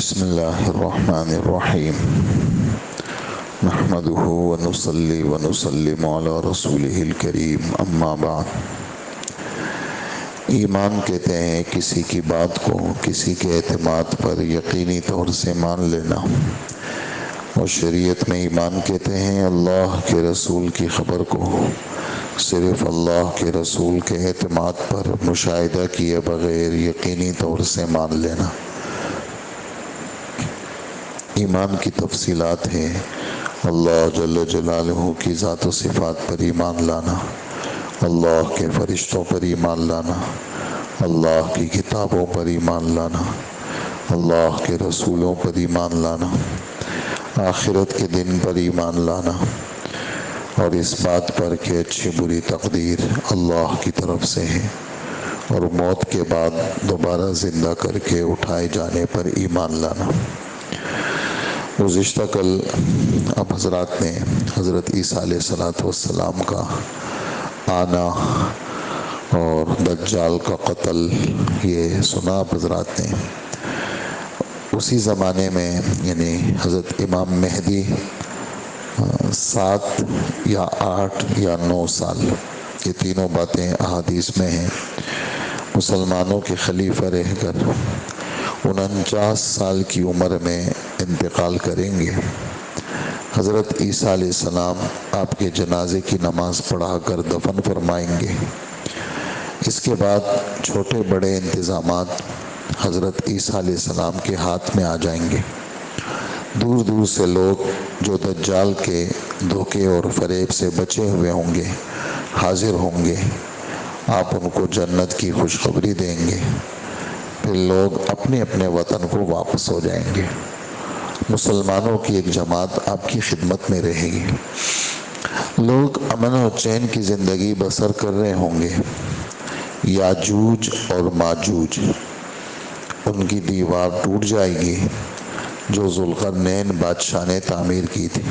بسم اللہ الرحمن الرحیم نحمده ونصلی ونسلم علی رسولہ الکریم اما بعد۔ ایمان کہتے ہیں کسی کی بات کو کسی کے اعتماد پر یقینی طور سے مان لینا، اور شریعت میں ایمان کہتے ہیں اللہ کے رسول کی خبر کو صرف اللہ کے رسول کے اعتماد پر مشاہدہ کیے بغیر یقینی طور سے مان لینا۔ ایمان کی تفصیلات ہیں اللہ جل جلالہ کی ذات و صفات پر ایمان لانا، اللہ کے فرشتوں پر ایمان لانا، اللہ کی کتابوں پر ایمان لانا، اللہ کے رسولوں پر ایمان لانا، آخرت کے دن پر ایمان لانا، اور اس بات پر کہ اچھی بری تقدیر اللہ کی طرف سے ہے، اور موت کے بعد دوبارہ زندہ کر کے اٹھائے جانے پر ایمان لانا۔ گزشتہ کل اب حضرات نے حضرت عیسیٰ علیہ السلام کا آنا اور دجال کا قتل یہ سنا اب حضرات نے۔ اسی زمانے میں یعنی حضرت امام مہدی 7 یا 8 یا 9 سال، یہ تینوں باتیں احادیث میں ہیں، مسلمانوں کے خلیفہ رہ کر 49 سال کی عمر میں انتقال کریں گے۔ حضرت عیسیٰ علیہ السلام آپ کے جنازے کی نماز پڑھا کر دفن فرمائیں گے۔ اس کے بعد چھوٹے بڑے انتظامات حضرت عیسیٰ علیہ السلام کے ہاتھ میں آ جائیں گے۔ دور دور سے لوگ جو دجال کے دھوکے اور فریب سے بچے ہوئے ہوں گے حاضر ہوں گے، آپ ان کو جنت کی خوشخبری دیں گے، پھر لوگ اپنے اپنے وطن کو واپس ہو جائیں گے۔ مسلمانوں کی ایک جماعت آپ کی خدمت میں رہے گی، لوگ امن و چین کی زندگی بسر کر رہے ہوں گے۔ یاجوج اور ماجوج، ان کی دیوار ٹوٹ جائے گی جو ذوالقرنین بادشاہ نے تعمیر کی تھی۔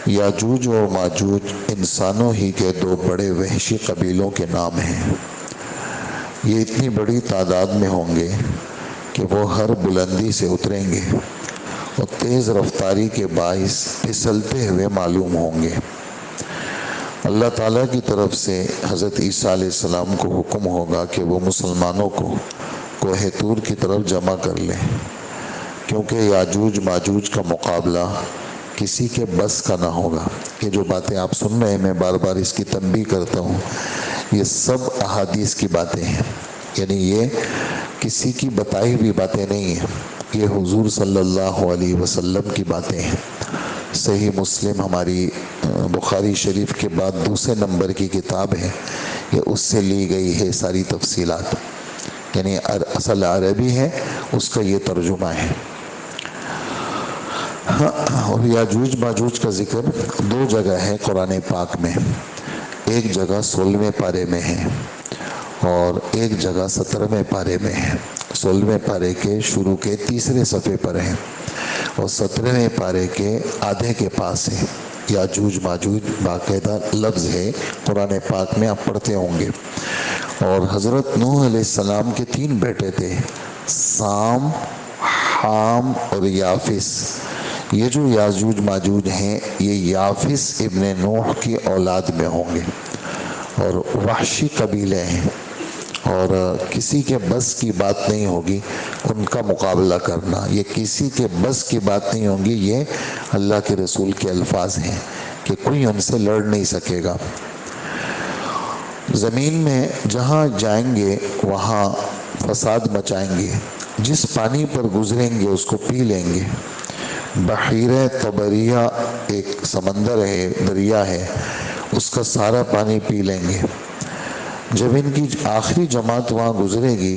یاجوج اور ماجوج انسانوں ہی کے 2 بڑے وحشی قبیلوں کے نام ہیں۔ یہ اتنی بڑی تعداد میں ہوں گے کہ وہ ہر بلندی سے اتریں گے اور تیز رفتاری کے باعث پھسلتے ہوئے معلوم ہوں گے۔ اللہ تعالیٰ کی طرف سے حضرت عیسیٰ علیہ السلام کو حکم ہوگا کہ وہ مسلمانوں کو کوہ طور کی طرف جمع کر لیں، کیونکہ یاجوج ماجوج کا مقابلہ کسی کے بس کا نہ ہوگا۔ یہ جو باتیں آپ سن رہے ہیں، میں بار بار اس کی تنبیہ کرتا ہوں، یہ سب احادیث کی باتیں ہیں، یعنی یہ کسی کی بتائی ہوئی باتیں نہیں ہیں، یہ حضور صلی اللہ علیہ وسلم کی باتیں ہیں۔ صحیح مسلم ہماری بخاری شریف کے بعد دوسرے نمبر کی کتاب ہے، یہ اس سے لی گئی ہے ساری تفصیلات، یعنی اصل عربی ہے، اس کا یہ ترجمہ ہے۔ اور یاجوج ماجوج کا ذکر 2 جگہ ہے قرآن پاک میں، ایک جگہ 16ویں پارے میں ہے اور ایک جگہ 17ویں پارے میں ہے۔ 16ویں پارے کے شروع کے 3 صفحے پر ہے اور 17ویں پارے کے آدھے کے پاس ہے۔ یاجوج ماجوج باقاعدہ لفظ ہے قرآن پاک میں، آپ پڑھتے ہوں گے۔ اور حضرت نوح علیہ السلام کے 3 بیٹے تھے، سام، حام اور یافس۔ یہ جو یاجوج ماجوج ہیں یہ یافس ابن نوح کی اولاد میں ہوں گے، اور وحشی قبیلے ہیں، اور کسی کے بس کی بات نہیں ہوگی ان کا مقابلہ کرنا، یہ کسی کے بس کی بات نہیں ہوگی، یہ اللہ کے رسول کے الفاظ ہیں کہ کوئی ان سے لڑ نہیں سکے گا۔ زمین میں جہاں جائیں گے وہاں فساد مچائیں گے، جس پانی پر گزریں گے اس کو پی لیں گے۔ بحیرہ طبریہ ایک سمندر ہے، دریا ہے، اس کا سارا پانی پی لیں گے۔ جب ان کی آخری جماعت وہاں گزرے گی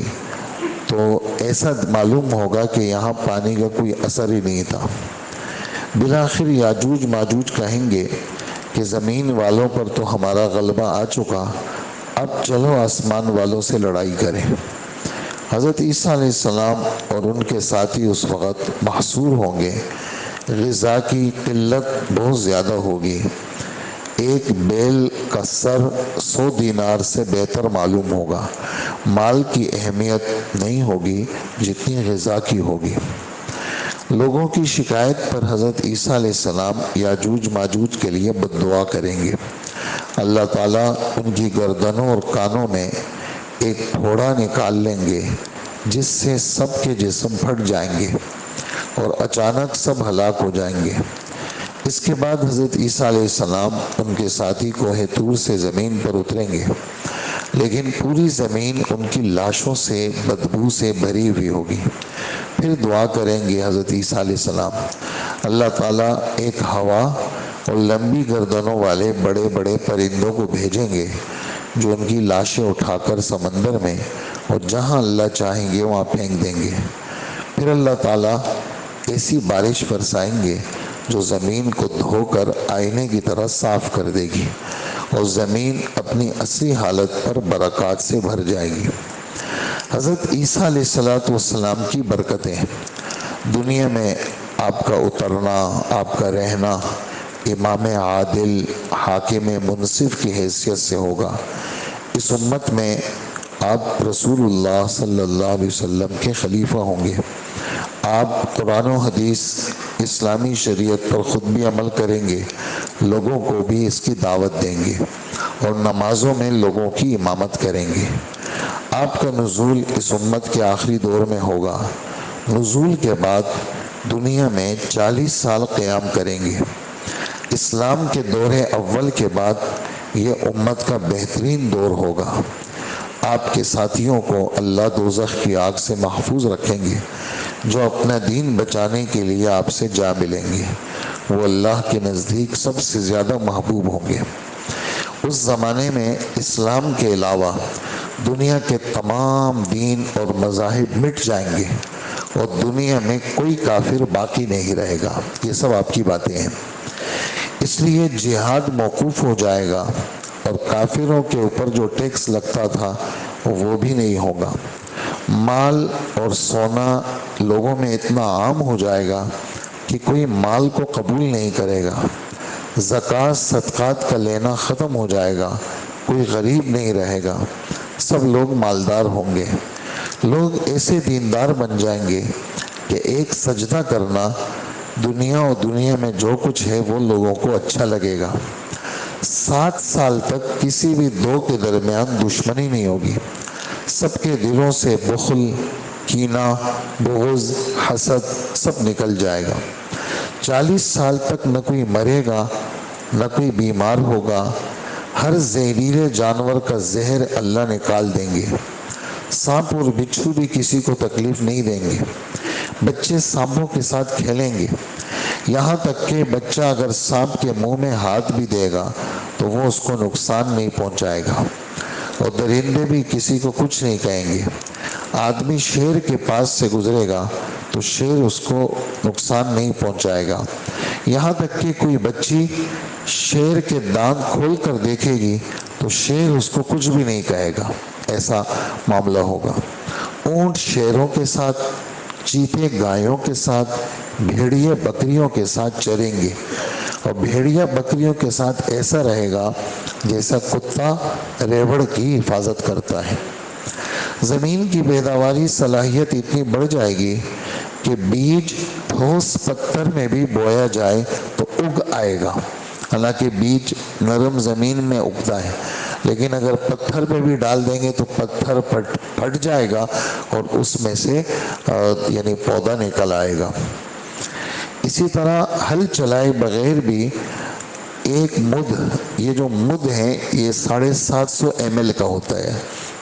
تو ایسا معلوم ہوگا کہ یہاں پانی کا کوئی اثر ہی نہیں تھا۔ بالآخر یاجوج ماجوج کہیں گے کہ زمین والوں پر تو ہمارا غلبہ آ چکا، اب چلو آسمان والوں سے لڑائی کریں۔ حضرت عیسیٰ علیہ السلام اور ان کے ساتھی اس وقت محصور ہوں گے، غذا کی قلت بہت زیادہ ہوگی، ایک بیل کا سر 100 دینار سے بہتر معلوم ہوگا۔ مال کی اہمیت نہیں ہوگی جتنی غذا کی ہوگی۔ لوگوں کی شکایت پر حضرت عیسیٰ علیہ السلام یاجوج ماجوج کے لیے بد دعا کریں گے۔ اللہ تعالیٰ ان کی گردنوں اور کانوں میں ایک پھوڑا نکال لیں گے جس سے سب کے جسم پھٹ جائیں گے اور اچانک سب ہلاک ہو جائیں گے۔ اس کے بعد حضرت عیسیٰ علیہ السلام ان کے ساتھی کوہ طور سے زمین پر اتریں گے، لیکن پوری زمین ان کی لاشوں سے بدبو سے بھری ہوئی ہوگی۔ پھر دعا کریں گے حضرت عیسیٰ علیہ السلام، اللہ تعالیٰ ایک ہوا اور لمبی گردنوں والے بڑے بڑے پرندوں کو بھیجیں گے جو ان کی لاشیں اٹھا کر سمندر میں اور جہاں اللہ چاہیں گے وہاں پھینک دیں گے۔ پھر اللہ تعالیٰ ایسی بارش برسائیں گے جو زمین کو دھو کر آئینے کی طرح صاف کر دے گی اور زمین اپنی اصلی حالت پر برکات سے بھر جائے گی۔ حضرت عیسیٰ علیہ السلام کی برکتیں دنیا میں آپ کا اترنا، آپ کا رہنا امام عادل، حاکم منصف کی حیثیت سے ہوگا۔ اس امت میں آپ رسول اللہ صلی اللہ علیہ وسلم کے خلیفہ ہوں گے۔ آپ قرآن و حدیث اسلامی شریعت پر خود بھی عمل کریں گے، لوگوں کو بھی اس کی دعوت دیں گے اور نمازوں میں لوگوں کی امامت کریں گے۔ آپ کا نزول اس امت کے آخری دور میں ہوگا۔ نزول کے بعد دنیا میں 40 سال قیام کریں گے۔ اسلام کے دور اول کے بعد یہ امت کا بہترین دور ہوگا۔ آپ کے ساتھیوں کو اللہ دوزخ کی آگ سے محفوظ رکھیں گے۔ جو اپنا دین بچانے کے لیے آپ سے جا ملیں گے وہ اللہ کے نزدیک سب سے زیادہ محبوب ہوں گے۔ اس زمانے میں اسلام کے علاوہ دنیا کے تمام دین اور مذاہب مٹ جائیں گے اور دنیا میں کوئی کافر باقی نہیں رہے گا۔ یہ سب آپ کی باتیں ہیں۔ اس لیے جہاد موقوف ہو جائے گا اور کافروں کے اوپر جو ٹیکس لگتا تھا وہ بھی نہیں ہوگا۔ مال اور سونا لوگوں میں اتنا عام ہو جائے گا کہ کوئی مال کو قبول نہیں کرے گا۔ زکوٰۃ صدقات کا لینا ختم ہو جائے گا، کوئی غریب نہیں رہے گا، سب لوگ مالدار ہوں گے۔ لوگ ایسے دیندار بن جائیں گے کہ ایک سجدہ کرنا دنیا اور دنیا میں جو کچھ ہے وہ لوگوں کو اچھا لگے گا۔ 7 سال تک کسی بھی دو کے درمیان دشمنی نہیں ہوگی، سب کے دلوں سے بخل، کینہ، بغض، حسد سب نکل جائے گا۔ 40 سال تک نہ کوئی مرے گا نہ کوئی بیمار ہوگا۔ ہر زہریلے جانور کا زہر اللہ نکال دیں گے۔ سانپ اور بچھو بھی کسی کو تکلیف نہیں دیں گے۔ بچے سانپوں کے ساتھ کھیلیں گے، یہاں تک کہ بچہ اگر سانپ کے منہ میں ہاتھ بھی دے گا تو وہ اس کو نقصان نہیں پہنچائے گا، اور درندے بھی کسی کو کچھ نہیں کہیں گے۔ آدمی شیر کے پاس سے گزرے گا تو شیر اس کو نقصان نہیں پہنچائے گا، یہاں تک کہ کوئی بچی شیر کے دانت کھول کر دیکھے گی تو شیر اس کو کچھ بھی نہیں کہے گا۔ ایسا معاملہ ہوگا۔ اونٹ شیروں کے ساتھ، چیتے گایوں کے ساتھ، بھیڑیے بکریوں کے ساتھ چریں گے، اور بھیڑیا بکریوں کے ساتھ ایسا رہے گا جیسا کتا ریوڑ کی حفاظت کرتا ہے۔ زمین کی پیداواری صلاحیت اتنی بڑھ جائے گی کہ بیج ٹھوس پتھر میں بھی بویا جائے تو اگ آئے گا۔ حالانکہ بیج نرم زمین میں اگتا ہے، لیکن اگر پتھر پہ بھی ڈال دیں گے تو پتھر پھٹ جائے گا اور اس میں سے یعنی پودا نکل آئے گا۔ اسی طرح ہل چلائے بغیر بھی ایک مدھ، یہ جو مدھ ہے یہ 750 ml کا ہوتا ہے،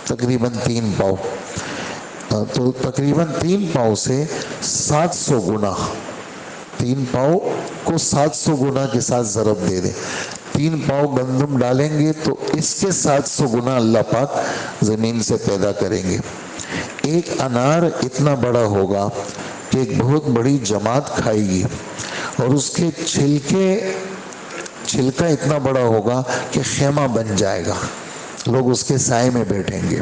تقریباً 3 پاؤ، تو تقریباً 3 پاؤ سے 700 گنا، 3 پاؤ کو 700 گنا کے ساتھ ضرب دے دیں۔ 3 پاؤ گندم ڈالیں گے تو اس کے 700 گنا اللہ پاک زمین سے پیدا کریں گے۔ ایک انار اتنا بڑا ہوگا کہ ایک بہت بڑی جماعت کھائے گی، اور اس کے چھلکا اتنا بڑا ہوگا کہ خیمہ بن جائے گا، لوگ اس کے سائے میں بیٹھیں گے۔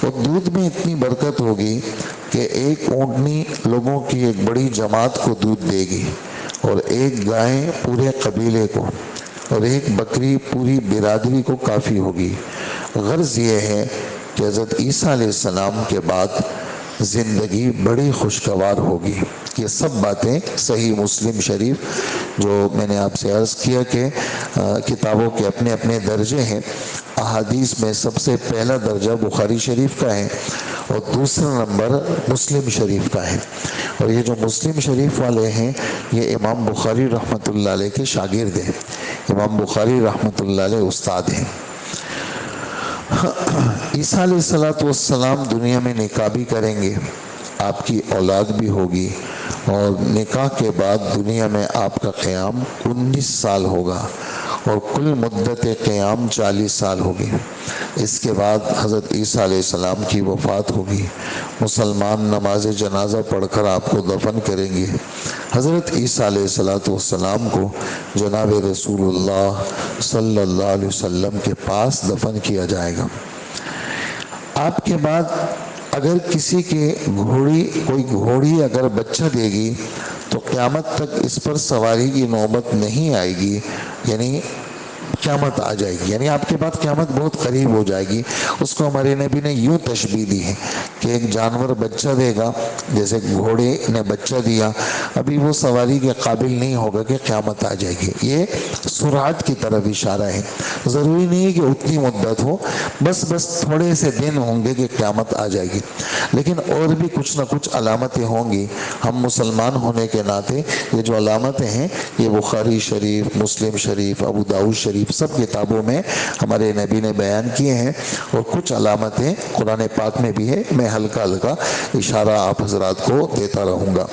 اور دودھ میں اتنی برکت ہوگی کہ ایک اونٹنی لوگوں کی ایک بڑی جماعت کو دودھ دے گی، اور ایک گائے پورے قبیلے کو، اور ایک بکری پوری برادری کو کافی ہوگی۔ غرض یہ ہے کہ حضرت عیسیٰ علیہ السلام کے بعد زندگی بڑی خوشگوار ہوگی۔ یہ سب باتیں صحیح مسلم شریف، جو میں نے آپ سے عرض کیا کہ کتابوں کے اپنے اپنے درجے ہیں، احادیث میں سب سے پہلا درجہ بخاری شریف کا ہے اور دوسرا نمبر مسلم شریف کا ہے، اور یہ جو مسلم شریف والے ہیں یہ امام بخاری رحمۃ اللہ علیہ کے شاگرد ہیں، امام بخاری رحمۃ اللہ علیہ استاد ہیں۔ عیسیٰ علیہ السلام دنیا میں نکاح بھی کریں گے، آپ کی اولاد بھی ہوگی، اور نکاح کے بعد دنیا میں آپ کا قیام 19 سال ہوگا اور کل مدت قیام 40 سال ہوگی۔ اس کے بعد حضرت عیسیٰ علیہ السلام کی وفات ہوگی، مسلمان نماز جنازہ پڑھ کر آپ کو دفن کریں گے۔ حضرت عیسیٰ علیہ السلام کو جناب رسول اللہ صلی اللہ علیہ وسلم کے پاس دفن کیا جائے گا۔ آپ کے بعد اگر کسی کے کوئی گھوڑی اگر بچہ دے گی تو قیامت تک اس پر سواری کی نوبت نہیں آئے گی، یعنی قیامت آ جائے گی، یعنی آپ کے بعد قیامت بہت قریب ہو جائے گی۔ اس کو ہمارے نبی نے یوں تشبیہ دی ہے کہ ایک جانور بچہ دے گا، جیسے گھوڑے نے بچہ دیا، ابھی وہ سواری کے قابل نہیں ہوگا کہ قیامت آ جائے گی۔ یہ سرعت کی طرف اشارہ ہے، ضروری نہیں ہے کہ اتنی مدت ہو، بس تھوڑے سے دن ہوں گے کہ قیامت آ جائے گی، لیکن اور بھی کچھ نہ کچھ علامتیں ہوں گی۔ ہم مسلمان ہونے کے ناطے یہ جو علامتیں ہیں یہ بخاری شریف، مسلم شریف، ابو داؤد شریف سب کتابوں میں ہمارے نبی نے بیان کیے ہیں، اور کچھ علامتیں قرآن پاک میں بھی ہے، میں ہلکا ہلکا اشارہ آپ حضرات کو دیتا رہوں گا۔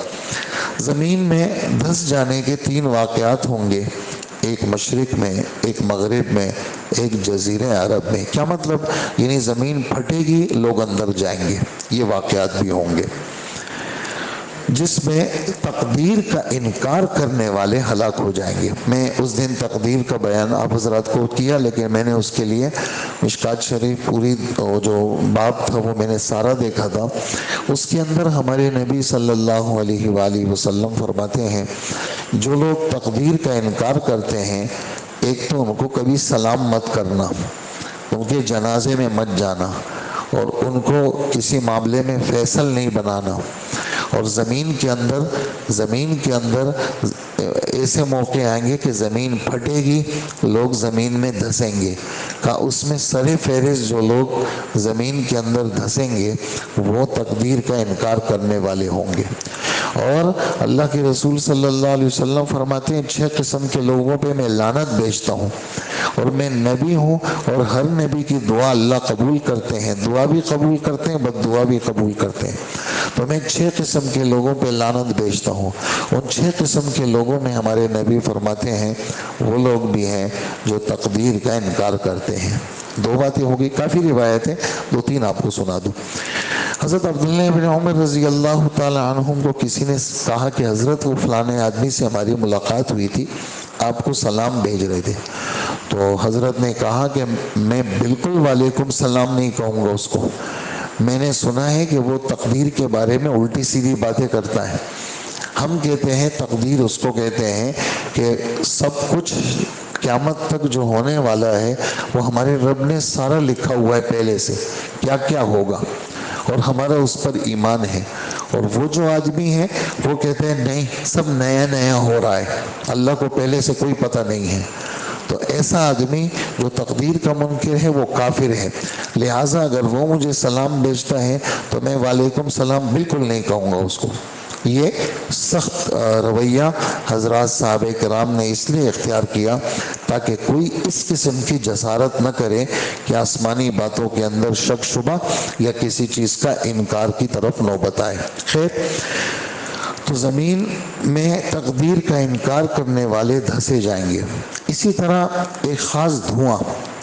زمین میں دھس جانے کے 3 واقعات ہوں گے، ایک مشرق میں، ایک مغرب میں، ایک جزیرہ عرب میں۔ کیا مطلب؟ یعنی زمین پھٹے گی، لوگ اندر جائیں گے، یہ واقعات بھی ہوں گے، جس میں تقدیر کا انکار کرنے والے ہلاک ہو جائیں گے۔ میں اس دن تقدیر کا بیان آپ حضرات کو کیا، لیکن میں نے اس کے لیے مشکات شریف پوری جو باب تھا وہ میں نے سارا دیکھا تھا، اس کے اندر ہمارے نبی صلی اللہ علیہ وآلہ وسلم فرماتے ہیں جو لوگ تقدیر کا انکار کرتے ہیں، ایک تو ان کو کبھی سلام مت کرنا، ان کے جنازے میں مت جانا، اور ان کو کسی معاملے میں فیصل نہیں بنانا، اور زمین کے اندر ایسے موقع آئیں گے کہ زمین پھٹے گی، لوگ زمین میں دھسیں گے، کہ اس میں سر فہرست جو لوگ زمین کے اندر دھسیں گے وہ تقدیر کا انکار کرنے والے ہوں گے۔ اور اللہ کے رسول صلی اللہ علیہ وسلم فرماتے ہیں 6 قسم کے لوگوں پہ میں لعنت بھیجتا ہوں، اور میں نبی ہوں اور ہر نبی کی دعا اللہ قبول کرتے ہیں، دعا بھی قبول کرتے ہیں، بد دعا بھی قبول کرتے ہیں، تو میں 6 قسم کے لوگوں پہ لعنت بھیجتا ہوں۔ ان 6 قسم کے لوگوں میں ہمارے نبی فرماتے ہیں وہ لوگ بھی ہیں جو تقدیر کا انکار کرتے ہیں۔ 2 باتیں ہو گئی، کافی روایتیں 2-3 آپ کو سنا دوں۔ حضرت عبداللہ بن عمر رضی اللہ تعالی عنہم کو کسی نے کہا کہ حضرت وہ فلانے آدمی سے ہماری ملاقات ہوئی تھی، آپ کو سلام بھیج رہے تھے، تو حضرت نے کہا کہ میں بالکل وعلیکم السلام نہیں کہوں گا اس کو، میں نے سنا ہے کہ وہ تقدیر کے بارے میں الٹی سیدھی باتیں کرتا ہے۔ ہم کہتے ہیں تقدیر اس کو کہتے ہیں کہ سب کچھ قیامت تک جو ہونے والا ہے وہ ہمارے رب نے سارا لکھا ہوا ہے پہلے سے، کیا کیا ہوگا، اور ہمارا اس پر ایمان ہے۔ اور وہ جو آدمی ہے وہ کہتے ہیں نہیں، سب نیا نیا ہو رہا ہے، اللہ کو پہلے سے کوئی پتہ نہیں ہے۔ تو ایسا آدمی جو تقدیر کا منکر ہے وہ کافر ہے، لہٰذا اگر وہ مجھے سلام بھیجتا ہے تو میں وعلیکم السلام بالکل نہیں کہوں گا اس کو۔ یہ سخت رویہ حضرات صحابہ کرام نے اس لیے اختیار کیا تاکہ کوئی اس قسم کی جسارت نہ کرے کہ آسمانی باتوں کے اندر شک شبہ یا کسی چیز کا انکار کی طرف نوبت آئے۔ خیر، تو زمین میں تقدیر کا انکار کرنے والے دھسے جائیں گے۔ اسی طرح ایک خاص دھواں،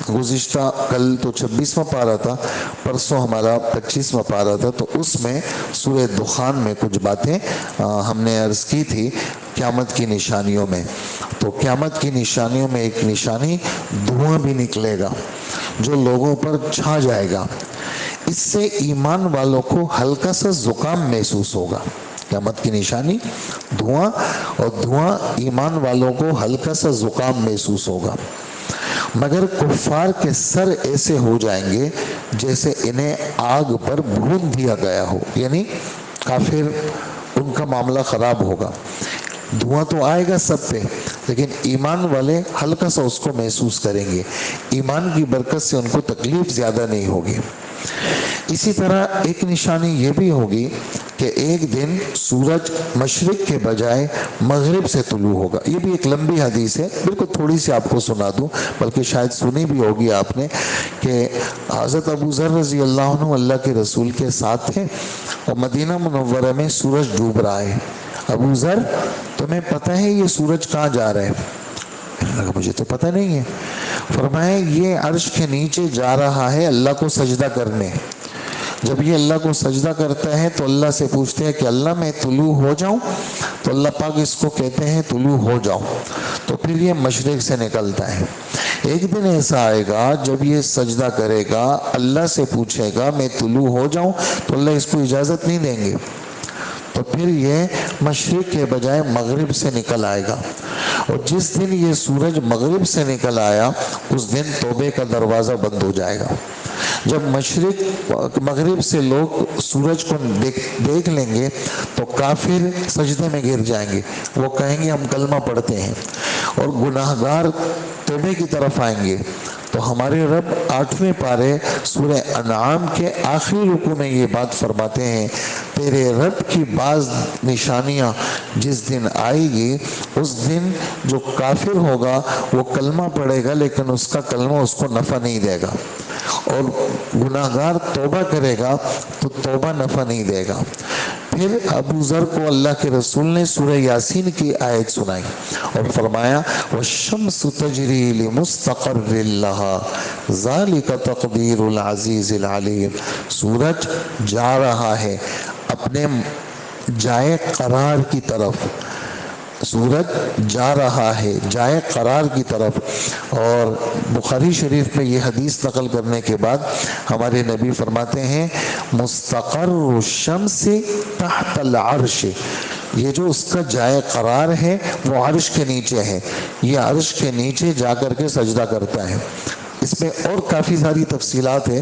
گزشتہ کل تو 26واں پارہ تھا، پرسوں ہمارا 25واں پارہ تھا، تو اس میں سورہ دخان میں کچھ باتیں ہم نے عرض کی تھی قیامت کی نشانیوں میں۔ تو قیامت کی نشانیوں میں ایک نشانی دھواں بھی نکلے گا جو لوگوں پر چھا جائے گا، اس سے ایمان والوں کو ہلکا سا زکام محسوس ہوگا، قیامت کی نشانی دھواں، اور دھواں ایمان والوں کو ہلکا سا زکام محسوس ہوگا، مگر کفار کے سر ایسے ہو جائیں گے جیسے انہیں آگ پر بھون دیا گیا ہو، یعنی کافر ان کا معاملہ خراب ہوگا۔ دھواں تو آئے گا سب پہ، لیکن ایمان والے ہلکا سا اس کو محسوس کریں گے، ایمان کی برکت سے ان کو تکلیف زیادہ نہیں ہوگی۔ اسی طرح ایک نشانی یہ بھی ہوگی کہ ایک دن سورج مشرق کے بجائے مغرب سے طلوع ہوگا۔ یہ بھی ایک لمبی حدیث ہے، بالکل تھوڑی سی آپ کو سنا دوں، بلکہ شاید سنی بھی ہوگی آپ نے، کہ حضرت ابو ذر رضی اللہ عنہ اللہ کے رسول کے ساتھ تھے اور مدینہ منورہ میں سورج ڈوب رہا ہے۔ ابو ذر تمہیں پتہ ہے یہ سورج کہاں جا رہا ہے؟ مجھے تو پتہ نہیں ہے۔ فرمایا یہ عرش کے نیچے جا رہا ہے اللہ کو سجدہ کرنے۔ جب یہ اللہ کو سجدہ کرتا ہے تو اللہ سے پوچھتے ہیں کہ اللہ میں طلوع ہو جاؤں، تو اللہ پاک اس کو کہتے ہیں طلوع ہو جاؤ، تو پھر یہ مشرق سے نکلتا ہے۔ ایک دن ایسا آئے گا جب یہ سجدہ کرے گا، اللہ سے پوچھے گا میں طلوع ہو جاؤں، تو اللہ اس کو اجازت نہیں دیں گے، تو پھر یہ مشرق کے بجائے مغرب سے نکل آئے گا۔ اور جس دن یہ سورج مغرب سے نکل آیا اس دن توبے کا دروازہ بند ہو جائے گا۔ جب مشرق مغرب سے لوگ سورج کو دیکھ لیں گے تو کافر سجدے میں گر جائیں گے، وہ کہیں گے ہم کلمہ پڑھتے ہیں، اور گناہگار توبے کی طرف آئیں گے۔ تو ہمارے رب 8ویں پارے سورہ انعام کے آخری رکوع میں یہ بات فرماتے ہیں، تیرے رب کی بعض نشانیاں جس دن آئے گی، اس دن جو کافر ہوگا وہ کلمہ پڑھے گا لیکن اس کا کلمہ اس کو نفع نہیں دے گا، اور گناہگار توبہ کرے گا تو توبہ نفع نہیں دے گا۔ پھر ابو ذر کو اللہ کے رسول نے سورہ یاسین کی آیت سنائی اور فرمایا وَالشَّمْسُ تَجْرِي لِمُسْتَقَرٍّ لَهَا ذَلِكَ تَقْدِيرُ الْعَزِيزِ الْعَلِيمِ۔ سورج جا رہا ہے اپنے جائے قرار کی طرف، سورج جا رہا ہے جائے قرار کی طرف۔ اور بخاری شریف میں یہ حدیث نقل کرنے کے بعد ہمارے نبی فرماتے ہیں مستقر الشمس تحت العرش، یہ جو اس کا جائے قرار ہے وہ عرش کے نیچے ہے، یہ عرش کے نیچے جا کر کے سجدہ کرتا ہے۔ اس میں اور کافی ساری تفصیلات ہیں،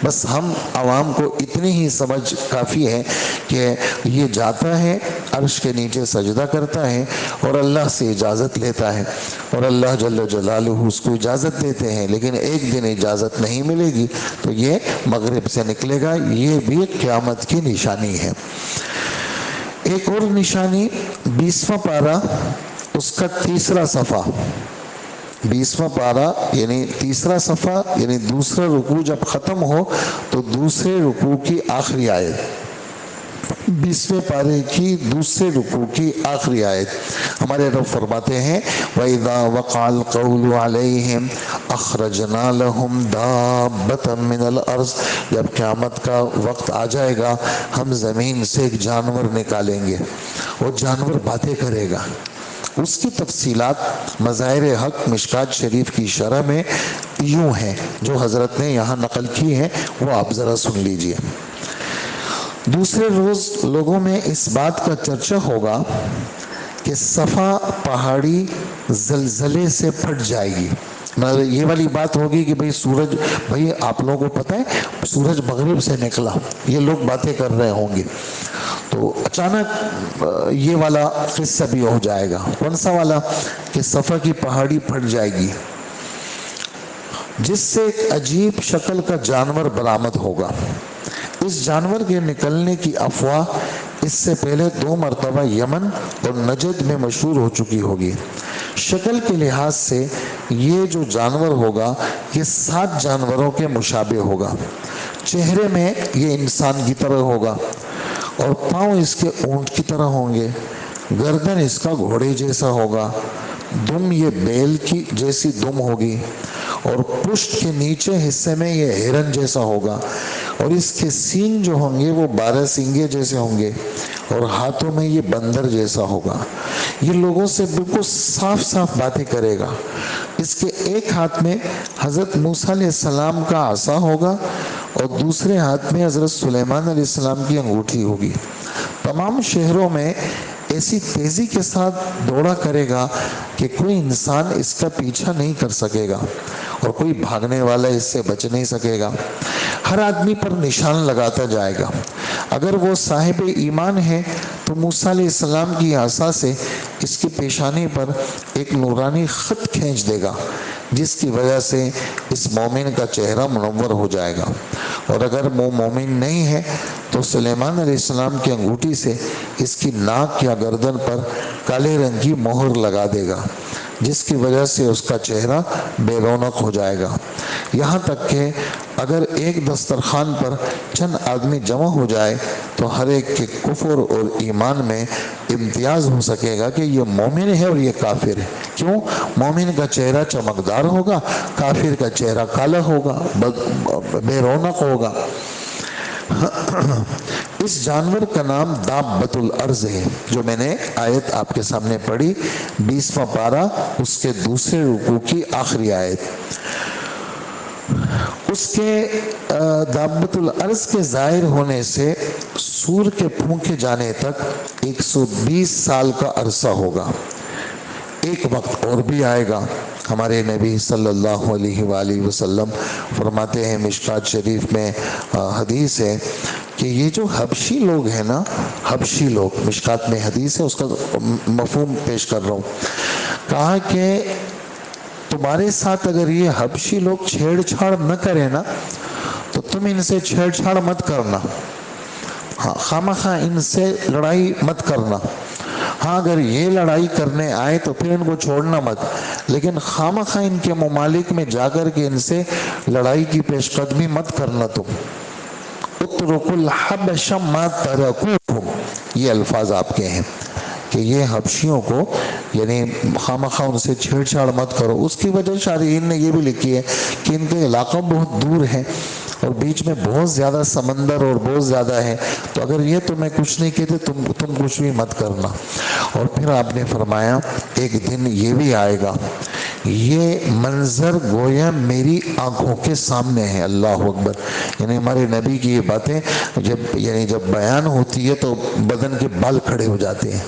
بس ہم عوام کو اتنی ہی سمجھ کافی ہے کہ یہ جاتا ہے عرش کے نیچے سجدہ کرتا ہے اور اللہ سے اجازت لیتا ہے، اور اللہ جل جلالہ اس کو اجازت دیتے ہیں، لیکن ایک دن اجازت نہیں ملے گی تو یہ مغرب سے نکلے گا۔ یہ بھی قیامت کی نشانی ہے۔ ایک اور نشانی 20واں پارہ اس کا تیسرا صفحہ، 20واں پارہ یعنی تیسرا صفحہ، یعنی دوسرا رکوع جب ختم ہو تو دوسرے رکوع کی آخری آیت، 20ویں پارے کی دوسرے رکوع کی آخری آیت، ہمارے رب فرماتے ہیں وَإِذَا وَقَعَ الْقَوْلُ عَلَيْهِمْ أَخْرَجْنَا لَهُمْ دَابَّةً مِّنَ الْأَرْضِ۔ جب قیامت کا وقت آ جائے گا ہم زمین سے ایک جانور نکالیں گے، وہ جانور باتیں کرے گا۔ اس کی تفصیلات مظاہر حق مشکات شریف کی شرح میں یوں ہیں، جو حضرت نے یہاں نقل کی ہے وہ آپ ذرا سن لیجئے۔ دوسرے روز لوگوں میں اس بات کا چرچا ہوگا کہ صفا پہاڑی زلزلے سے پھٹ جائے گی۔ یہ والی بات ہوگی کہ بھئی سورج، بھئی آپ لوگوں کو پتہ ہے سورج مغرب سے نکلا، یہ لوگ باتیں کر رہے ہوں گے، تو اچانک یہ والا قصہ بھی ہو جائے گا۔ کون سا والا؟ کہ صفا کی پہاڑی پھٹ جائے گی، جس سے ایک عجیب شکل کا جانور برآمد ہوگا۔ اس جانور کے نکلنے کی افواہ اس سے پہلے 2 مرتبہ یمن اور نجد میں مشہور ہو چکی ہوگی۔ شکل کے لحاظ سے یہ جو جانور ہوگا یہ 7 جانوروں کے مشابہ ہوگا۔ چہرے میں یہ انسان کی طرح ہوگا اور پاؤں اس کے اونٹ کی طرح ہوں گے، گردن اس کا گھوڑے جیسا ہوگا، دم یہ بیل کی جیسی دم ہوگی، اور پشت کے نیچے حصے میں یہ ہرن جیسا ہوگا، اور اس کے سینگ جو ہوں گے وہ 12 سینگے جیسے ہوں گے، اور ہاتھوں میں یہ بندر جیسا ہوگا۔ یہ لوگوں سے بالکل صاف صاف باتیں کرے گا۔ اس کے ایک ہاتھ میں حضرت موسیٰ علیہ السلام کا عصا ہوگا اور دوسرے ہاتھ میں حضرت سلیمان علیہ السلام کی انگوٹھی ہوگی۔ تمام شہروں میں ایسی تیزی کے ساتھ دوڑا کرے گا کہ کوئی انسان اس کا پیچھا نہیں کر سکے گا اور کوئی بھاگنے والا اس سے بچ نہیں سکے گا۔ ہر آدمی پر نشان لگاتا جائے گا۔ اگر وہ صاحب ایمان ہے تو موسیٰ علیہ السلام کی عصا سے اس کی پیشانی پر ایک نورانی خط کھینچ دے گا، جس کی وجہ سے اس مومن کا چہرہ منور ہو جائے گا۔ اور اگر وہ مومن نہیں ہے تو سلیمان علیہ السلام کی انگوٹھی سے اس کی ناک یا گردن پر کالے رنگ کی مہر لگا دے گا، جس کی وجہ سے اس کا چہرہ بے رونق ہو جائے گا۔ یہاں تک کہ اگر ایک دسترخوان پر چند آدمی جمع ہو جائے تو ہر ایک کے کفر اور ایمان میں امتیاز ہو سکے گا کہ یہ مومن ہے اور یہ کافر ہے۔ کیوں؟ مومن کا چہرہ چمکدار ہوگا، کافر کا چہرہ کالا ہوگا، بے رونق ہوگا۔ اس جانور کا نام دابۃ الارض ہے، جو میں نے آیت آپ کے سامنے پڑھی 20واں پارہ اس کے دوسرے رکوع کی آخری آیت۔ اس کے دابۃ الارض کے ظاہر ہونے سے سور کے پھونکے جانے تک 120 سال کا عرصہ ہوگا۔ ایک وقت اور بھی آئے گا، ہمارے نبی صلی اللہ علیہ وآلہ وسلم فرماتے ہیں، مشکات شریف میں حدیث ہے کہ یہ جو حبشی لوگ ہیں نا، حبشی لوگ، مشکات میں حدیث ہے، اس کا مفہوم پیش کر رہا ہوں، کہا کہ تمہارے ساتھ اگر یہ حبشی لوگ چھیڑ چھاڑ نہ کریں نا تو تم ان سے چھیڑ چھاڑ مت کرنا، ہاں خامخواہ ان سے لڑائی مت کرنا، ہاں اگر یہ لڑائی کرنے آئے تو پھر ان کو چھوڑنا مت، لیکن خامخواہ ان کے ممالک میں جا کر کے ان سے لڑائی کی پیش قدمی مت کرنا تم۔ اترک الحبش ما ترکوکم، یہ الفاظ آپ کے ہیں کہ یہ حبشیوں کو یعنی خامخواہ ان سے چھیڑ چھاڑ مت کرو۔ اس کی وجہ شارحین نے یہ بھی لکھی ہے کہ ان کے علاقہ بہت دور ہے اور بیچ میں بہت زیادہ سمندر اور بہت زیادہ ہے، تو اگر یہ تمہیں کچھ نہیں کہتے تم کچھ بھی مت کرنا۔ اور پھر آپ نے فرمایا ایک دن یہ بھی آئے گا، یہ منظر گویا میری آنکھوں کے سامنے ہے۔ اللہ اکبر، یعنی ہمارے نبی کی یہ باتیں جب بیان ہوتی ہے تو بدن کے بال کھڑے ہو جاتے ہیں۔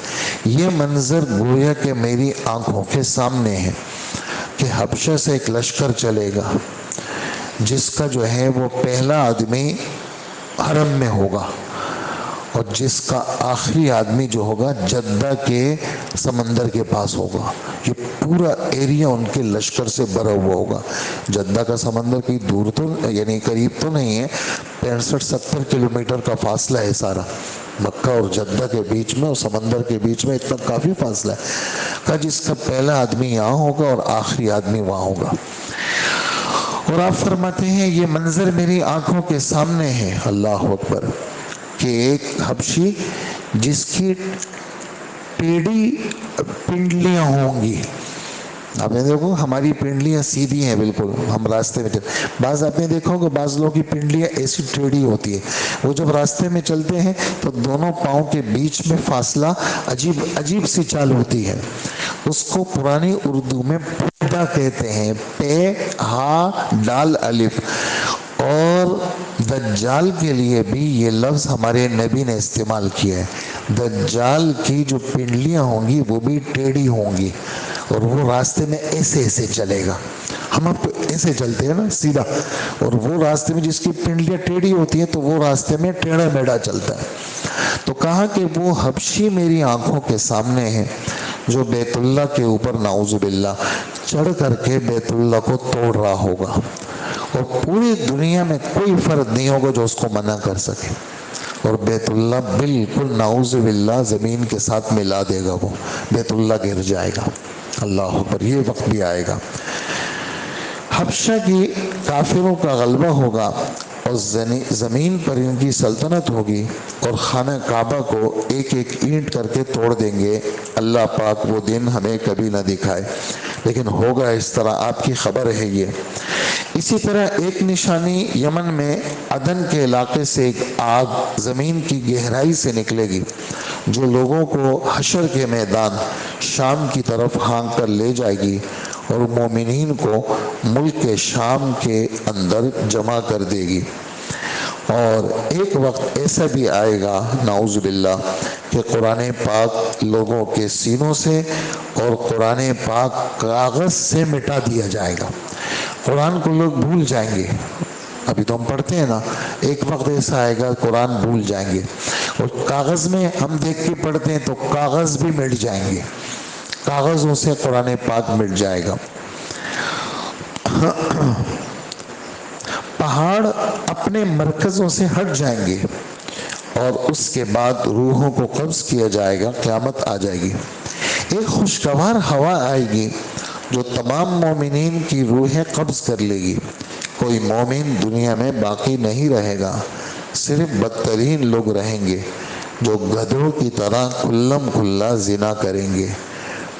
یہ منظر گویا کہ میری آنکھوں کے سامنے ہے کہ حبشہ سے ایک لشکر چلے گا، جس کا جو ہے وہ پہلا آدمی حرم میں ہوگا اور جس کا آخری آدمی جو ہوگا جدہ کے سمندر کے پاس ہوگا۔ یہ پورا ایریا ان کے لشکر سے بھرا ہوا ہوگا۔ جدہ کا سمندر کوئی دور تو یعنی قریب تو نہیں ہے، 65-70 کلومیٹر کا فاصلہ ہے سارا، مکہ اور جدہ کے بیچ میں اور سمندر کے بیچ میں اتنا کافی فاصلہ ہے، کہ جس کا پہلا آدمی یہاں ہوگا اور آخری آدمی وہاں ہوگا۔ اور آپ فرماتے ہیں یہ منظر میری آنکھوں کے سامنے ہے، اللہ اکبر، کہ ایک حبشی جس کی ٹیڑھی پنڈلیاں ہوں گی۔ آپ نے دیکھو ہماری پنڈلیاں سیدھی ہیں بالکل، ہم راستے میں بعض آپ نے دیکھو کہ بعض لوگوں کی پنڈلیاں ایسی ٹیڑھی ہوتی ہے، وہ جب راستے میں چلتے ہیں تو دونوں پاؤں کے بیچ میں فاصلہ عجیب سی چال ہوتی ہے، اس کو پرانی اردو میں پھٹا کہتے ہیں، پے ہا ڈال الف۔ اور دجال کے لیے بھی یہ لفظ ہمارے نبی نے استعمال کیا ہے، دجال کی جو پنڈلیاں ہوں گی وہ بھی ٹیڑھی ہوں گی اور وہ راستے میں ایسے چلے گا، ہم اب ایسے چلتے ہیں نا سیدھا، اور وہ راستے میں جس کی پنڈلیاں ٹیڑھی ہوتی ہیں تو وہ راستے میں ٹیڑھا میڑھا چلتا ہے۔ تو کہا کہ وہ حبشی میری آنکھوں کے سامنے ہے جو بیت اللہ کے اوپر نعوذ باللہ چڑھ کر کے بیت اللہ کو توڑ رہا ہوگا، اور پوری دنیا میں کوئی فرد نہیں ہوگا جو اس کو منع کر سکے، اور بیت اللہ بالکل نعوذ باللہ زمین کے ساتھ ملا دے گا، وہ بیت اللہ گر جائے گا۔ اللہ اکبر، یہ وقت بھی آئے گا۔ حبشہ کی کافروں کا غلبہ ہوگا اور زمین پر ان کی سلطنت ہوگی، اور خانہ کعبہ کو ایک ایک اینٹ کر کے توڑ دیں گے۔ اللہ پاک وہ دن ہمیں کبھی نہ دکھائے، لیکن ہوگا اس طرح، آپ کی خبر ہے یہ۔ اسی طرح ایک نشانی یمن میں عدن کے علاقے سے ایک آگ زمین کی گہرائی سے نکلے گی، جو لوگوں کو حشر کے میدان شام کی طرف ہانک کر لے جائے گی اور مومنین کو ملک شام کے اندر جمع کر دے گی۔ اور ایک وقت ایسا بھی آئے گا نعوذ باللہ کہ قرآن پاک لوگوں کے سینوں سے اور قرآن پاک کاغذ سے مٹا دیا جائے گا. قرآن کو لوگ بھول جائیں گے. ابھی تو ہم پڑھتے ہیں نا, ایک وقت ایسا آئے گا قرآن بھول جائیں گے, اور کاغذ میں ہم دیکھ کے پڑھتے ہیں تو کاغذ بھی مٹ جائیں گے, کاغذوں سے قرآن پاک مٹ جائے گا. پہاڑ اپنے مرکزوں سے ہٹ جائیں گے, اور اس کے بعد روحوں کو قبض کیا جائے گا, قیامت آ جائے گی. ایک خوشگوار ہوا آئے گی جو تمام مومنین کی روحیں قبض کر لے گی. کوئی مومن دنیا میں باقی نہیں رہے گا, صرف بدترین لوگ رہیں گے جو گدھوں کی طرح کھلم کھلا زنا کریں گے.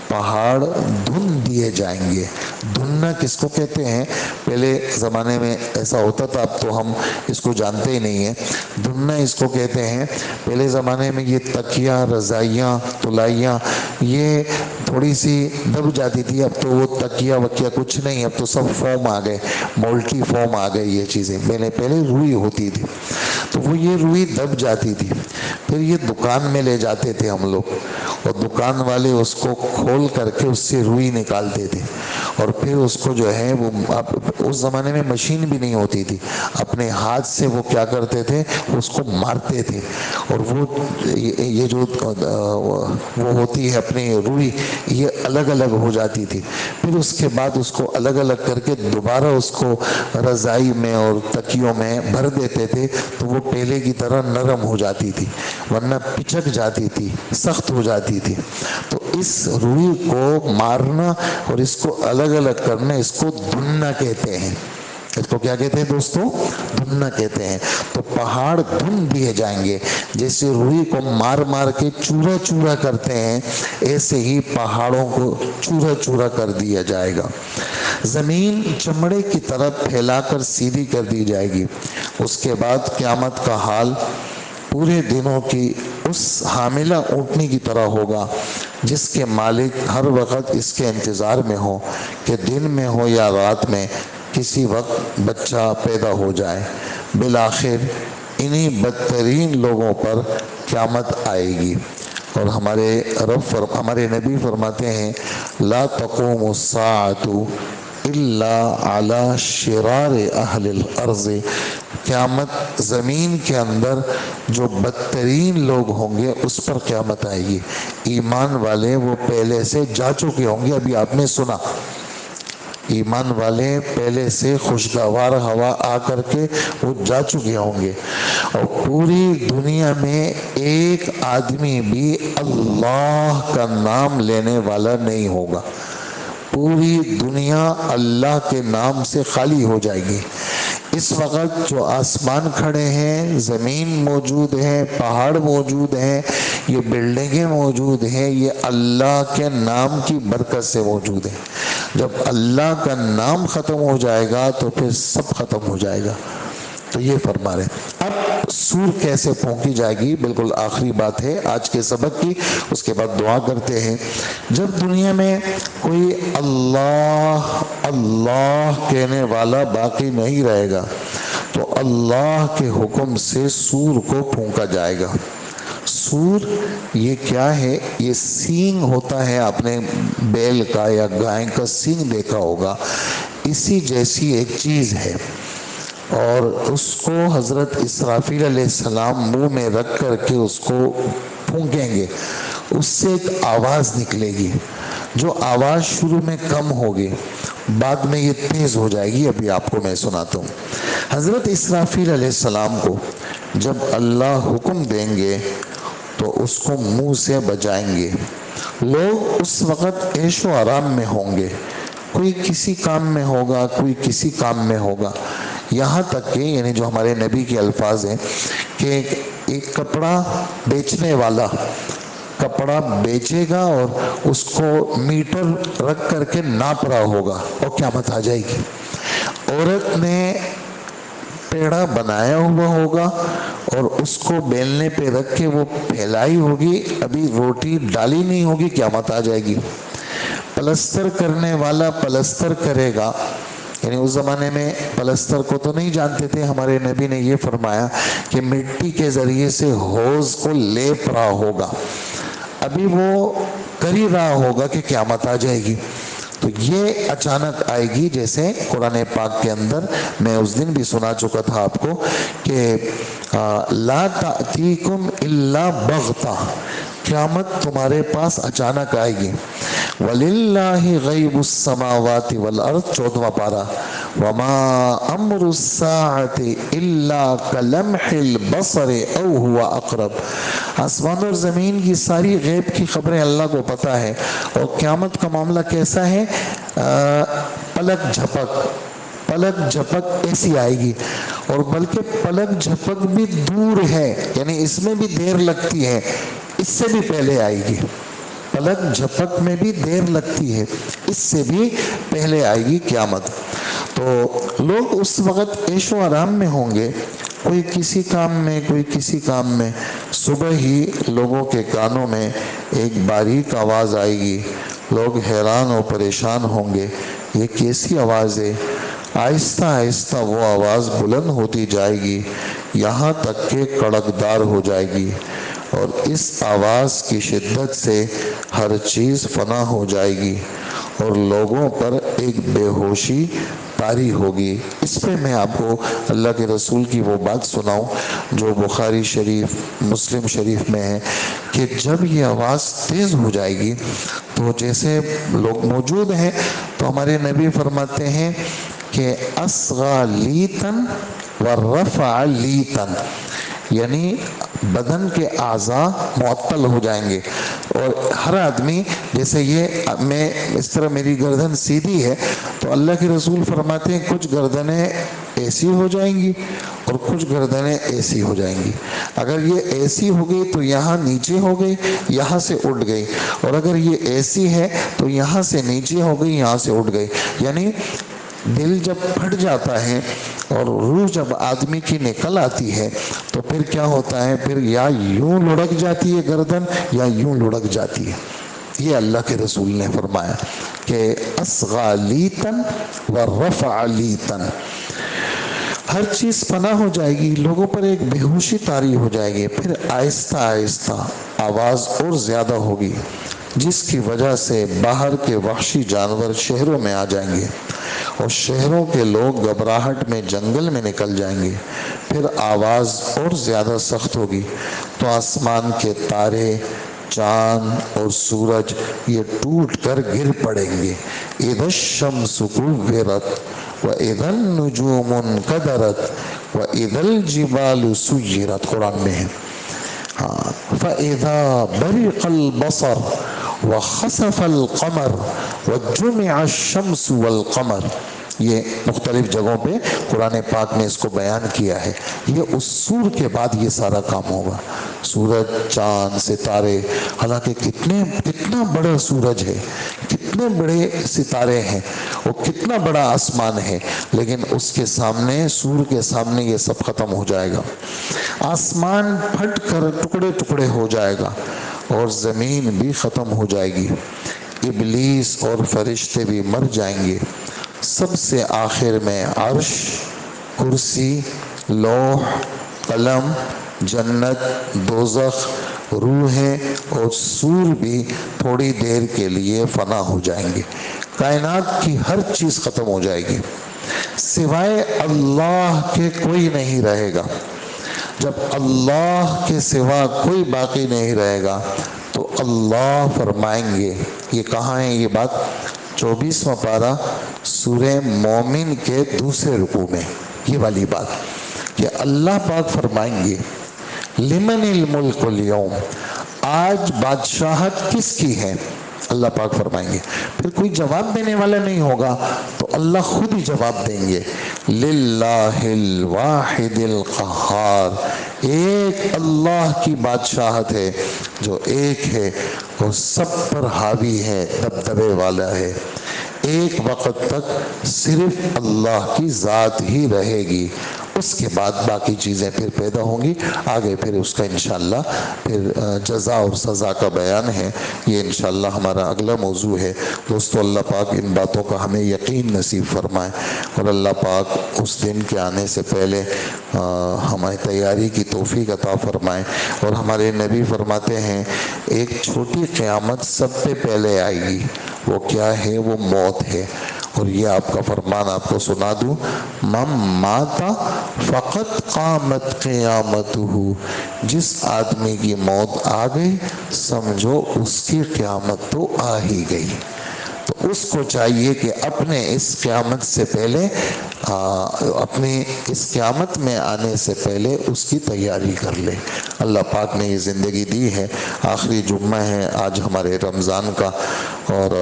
پہاڑ دھن دیے جائیں گے. دھننا کس کو کہتے ہیں؟ پہلے زمانے میں ایسا ہوتا تھا, اب تو ہم اس کو جانتے ہی نہیں ہیں. دھننا اس کو کہتے ہیں, پہلے زمانے میں یہ تکیہ, رضائیاں, تلائیاں یہ تھوڑی سی دب جاتی تھی. اب تو وہ تکیہ وکیہ کچھ نہیں, اب تو سب فوم آ گئے, مولٹی فوم آ گئی یہ چیزیں. پہلے روئی ہوتی تھی تو وہ یہ روئی دب جاتی تھی, پھر یہ دکان میں لے جاتے تھے ہم لوگ, اور دکان والے اس کو کھول کر کے اس سے روئی نکالتے تھے, اور پھر اس کو جو ہے وہ, اس زمانے میں مشین بھی نہیں ہوتی تھی, اپنے ہاتھ سے وہ کیا کرتے تھے, اس کو مارتے تھے, اور وہ یہ جو وہ ہوتی ہے اپنی روئی, یہ الگ الگ ہو جاتی تھی. پھر اس کے بعد اس کو الگ الگ کر کے دوبارہ اس کو رضائی میں اور تکیوں میں بھر دیتے تھے, تو وہ پہلے کی طرح نرم ہو جاتی تھی, ورنہ پچک جاتی تھی, سخت ہو جاتی تھی. تو اس روئی کو مارنا اور اس کو الگ الگ کرنا, اس کو دھننا کہتے ہیں. اس کو کیا کہتے ہیں دوستو؟ دھننا کہتے ہیں. تو پہاڑ دھن دیے جائیں گے, جیسے روئی کو مار مار کے چورا چورا کرتے ہیں, ایسے ہی پہاڑوں کو چورا چورا کر دیا جائے گا. زمین چمڑے کی طرح پھیلا کر سیدھی کر دی جائے گی. اس کے بعد قیامت کا حال پورے دنوں کی اس حاملہ اونٹنی کی طرح ہوگا جس کے مالک ہر وقت اس کے انتظار میں ہو کہ دن میں ہو یا رات میں کسی وقت بچہ پیدا ہو جائے. بالآخر انہی بدترین لوگوں پر قیامت آئے گی. اور ہمارے نبی فرماتے ہیں, لا تقوم الساعة الا على شرار اہل الارض. قیامت زمین کے اندر جو بدترین لوگ ہوں گے اس پر قیامت آئے گی. ایمان والے وہ پہلے سے جا چکے ہوں گے, ابھی آپ نے سنا, ایمان والے پہلے سے خوشگوار ہوا آ کر کے وہ جا چکے ہوں گے, اور پوری دنیا میں ایک آدمی بھی اللہ کا نام لینے والا نہیں ہوگا. پوری دنیا اللہ کے نام سے خالی ہو جائے گی. اس وقت جو آسمان کھڑے ہیں, زمین موجود ہے, پہاڑ موجود ہیں, یہ بلڈنگیں موجود ہیں, یہ اللہ کے نام کی برکت سے موجود ہیں. جب اللہ کا نام ختم ہو جائے گا تو پھر سب ختم ہو جائے گا. تو یہ فرما رہے ہیں. اب سور کیسے پھونکی جائے گی, بالکل آخری بات ہے آج کے سبق کی, اس کے بعد دعا کرتے ہیں. جب دنیا میں کوئی اللہ اللہ کہنے والا باقی نہیں رہے گا تو اللہ کے حکم سے سور کو پھونکا جائے گا. سور یہ کیا ہے؟ یہ سینگ ہوتا ہے, آپ نے بیل کا یا گائے کا سینگ دیکھا ہوگا, اسی جیسی ایک چیز ہے, اور اس کو حضرت اسرافیل علیہ السلام منہ میں رکھ کر کے اس کو پھونکیں گے, اس سے ایک آواز نکلے گی. جو آواز شروع میں کم ہوگی, بعد میں یہ تیز ہو جائے گی. ابھی آپ کو میں سناتا ہوں. حضرت اسرافیل علیہ السلام کو جب اللہ حکم دیں گے تو اس کو منہ سے بجائیں گے. لوگ اس وقت عیش و آرام میں ہوں گے, کوئی کسی کام میں ہوگا, کوئی کسی کام میں ہوگا, یہاں تک کہ یعنی جو ہمارے نبی کے الفاظ ہیں کہ ایک کپڑا بیچنے والا کپڑا بیچے گا اور اس کو میٹر رکھ کر کے ناپ رہا ہوگا, اور قیامت آ جائے گی. عورت نے پیڑا بنایا ہوا ہوگا اور اس کو بیلنے پہ رکھ کے وہ پھیلائی ہوگی, ابھی روٹی ڈالی نہیں ہوگی, قیامت آ جائے گی. پلستر کرنے والا پلستر کرے گا, یعنی اس زمانے میں پلستر کو تو نہیں جانتے تھے. ہمارے نبی نے یہ فرمایا کہ مٹی کے ذریعے سے حوض کو لیپ رہا ہوگا. ابھی وہ کر ہی رہا ہوگا کہ قیامت آ جائے گی. تو یہ اچانک آئے گی. جیسے قرآن پاک کے اندر میں اس دن بھی سنا چکا تھا آپ کو کہ لا تأتیکم الا بغتہ، قیامت تمہارے پاس اچانک آئے گی. وَلِلَّهِ غَيْبُ السَّمَاوَاتِ وَالْأَرْضِ 14واں پارہ. وَمَا أَمْرُ السَّاعَةِ إِلَّا كَلَمْحِ الْبَصَرِ أَوْ هُوَ أَقْرَبُ. آسمان اور زمین کی ساری غیب کی خبریں اللہ کو پتہ ہے. اور قیامت کا معاملہ کیسا ہے؟ پلک جھپک ایسی آئے گی. اور بلکہ پلک جھپک بھی دور ہے، یعنی اس میں بھی دیر لگتی ہے، اس سے بھی پہلے آئے گی. پلک جھپک میں بھی دیر لگتی ہے، اس سے بھی پہلے آئے گی قیامت. تو لوگ اس وقت عیش و آرام میں ہوں گے، کوئی کسی کام میں، کوئی کسی کام میں. صبح ہی لوگوں کے کانوں میں ایک باریک آواز آئے گی. لوگ حیران اور پریشان ہوں گے، یہ کیسی آواز ہے؟ آہستہ آہستہ وہ آواز بلند ہوتی جائے گی، یہاں تک کہ کڑکدار ہو جائے گی. اور اس آواز کی شدت سے ہر چیز فنا ہو جائے گی اور لوگوں پر ایک بے ہوشی طاری ہوگی. اس پہ میں آپ کو اللہ کے رسول کی وہ بات سناؤں جو بخاری شریف، مسلم شریف میں ہے کہ جب یہ آواز تیز ہو جائے گی تو جیسے لوگ موجود ہیں تو ہمارے نبی فرماتے ہیں کہ اصغى لیتن ورفع لیتن، یعنی بدن کے اعضاء معطل ہو جائیں گے. اور ہر آدمی جیسے یہ میں اس طرح میری گردن سیدھی ہے تو اللہ کے رسول فرماتے ہیں کچھ گردنیں ایسی ہو جائیں گی اور کچھ گردنیں ایسی ہو جائیں گی. اگر یہ ایسی ہو گئی تو یہاں نیچے ہو گئی، یہاں سے اٹھ گئی. اور اگر یہ ایسی ہے تو یہاں سے نیچے ہو گئی، یہاں سے اٹھ گئی. یعنی دل جب پھٹ جاتا ہے اور روح جب آدمی کی نکل آتی ہے تو پھر کیا ہوتا ہے؟ پھر یا یوں لڑک جاتی ہے گردن یا یوں لڑک جاتی ہے. یہ اللہ کے رسول نے فرمایا کہ اصغى لیتن ورفع لیتن. ہر چیز فنا ہو جائے گی، لوگوں پر ایک بے ہوشی طاری ہو جائے گی. پھر آہستہ آہستہ آواز اور زیادہ ہوگی جس کی وجہ سے باہر کے وحشی جانور شہروں میں آ جائیں گے اور شہروں کے لوگ گھبراہٹ میں جنگل میں نکل جائیں گے. پھر آواز اور زیادہ سخت ہوگی تو آسمان کے تارے، چاند اور سورج یہ ٹوٹ کر گر پڑیں گے. اذا الشمس كورت واذا النجوم انكدرت واذا الجبال سيرت، قرآن میں ہے. فاذا برق البصر وخسف القمر وجمع الشمس والقمر. یہ مختلف جگہوں پہ قرآن پاک نے اس کو بیان کیا ہے. یہ اس سور کے بعد یہ سارا کام ہوگا. سورج، چاند، ستارے، حالانکہ کتنا بڑا سورج ہے، کتنے بڑے ستارے ہیں اور کتنا بڑا آسمان ہے، لیکن اس کے سامنے، سور کے سامنے یہ سب ختم ہو جائے گا. آسمان پھٹ کر ٹکڑے ٹکڑے ہو جائے گا اور زمین بھی ختم ہو جائے گی. ابلیس اور فرشتے بھی مر جائیں گے. سب سے آخر میں عرش، کرسی، لوح، قلم، جنت، دوزخ، روحیں اور سور بھی تھوڑی دیر کے لیے فنا ہو جائیں گے. کائنات کی ہر چیز ختم ہو جائے گی، سوائے اللہ کے کوئی نہیں رہے گا. جب اللہ کے سوا کوئی باقی نہیں رہے گا تو اللہ فرمائیں گے، یہ کہاں ہے یہ بات؟ 24واں پارہ سورہ مومن کے دوسرے رکوع میں یہ والی بات کہ اللہ پاک فرمائیں گے لمن الملک اليوم، آج بادشاہت کس کی ہے؟ اللہ پاک فرمائیں گے. پھر کوئی جواب دینے والا نہیں ہوگا تو اللہ خود ہی جواب دیں گے. للہ الواحد القہار، ایک اللہ کی بادشاہت ہے جو ایک ہے، وہ سب پر حاوی ہے، دبدبے والا ہے. ایک وقت تک صرف اللہ کی ذات ہی رہے گی اس کے بعد باقی چیزیں پھر پیدا ہوں گی، آگے پھر اس کا انشاءاللہ پھر جزا اور سزا کا بیان ہے، یہ انشاءاللہ ہمارا اگلا موضوع ہے۔ دوستو اللہ پاک ان باتوں کا ہمیں یقین نصیب فرمائے، اور اللہ پاک اس دن کے آنے سے پہلے ہمیں تیاری کی توفیق عطا فرمائے۔ اور ہمارے نبی فرماتے ہیں ایک چھوٹی قیامت سب سے پہلے آئے گی، وہ کیا ہے؟ وہ موت ہے۔ اور یہ آپ کا فرمان آپ کو سنا دوں، من مات فقط قامت قیامتہ، جس آدمی کی موت آ گئی سمجھو اس کی قیامت تو آ ہی گئی۔ تو اس کو چاہیے کہ اپنے اس قیامت سے پہلے اپنی اس قیامت میں آنے سے پہلے اس کی تیاری کر لے۔ اللہ پاک نے یہ زندگی دی ہے، آخری جمعہ ہے آج ہمارے رمضان کا، اور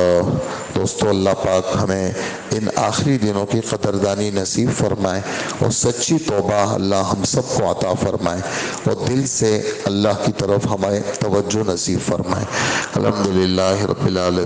دوستو اللہ پاک ہمیں ان آخری دنوں کی قدردانی نصیب فرمائے، اور سچی توبہ اللہ ہم سب کو عطا فرمائے، اور دل سے اللہ کی طرف ہمیں توجہ نصیب فرمائے۔ الحمدللہ رب العالمین۔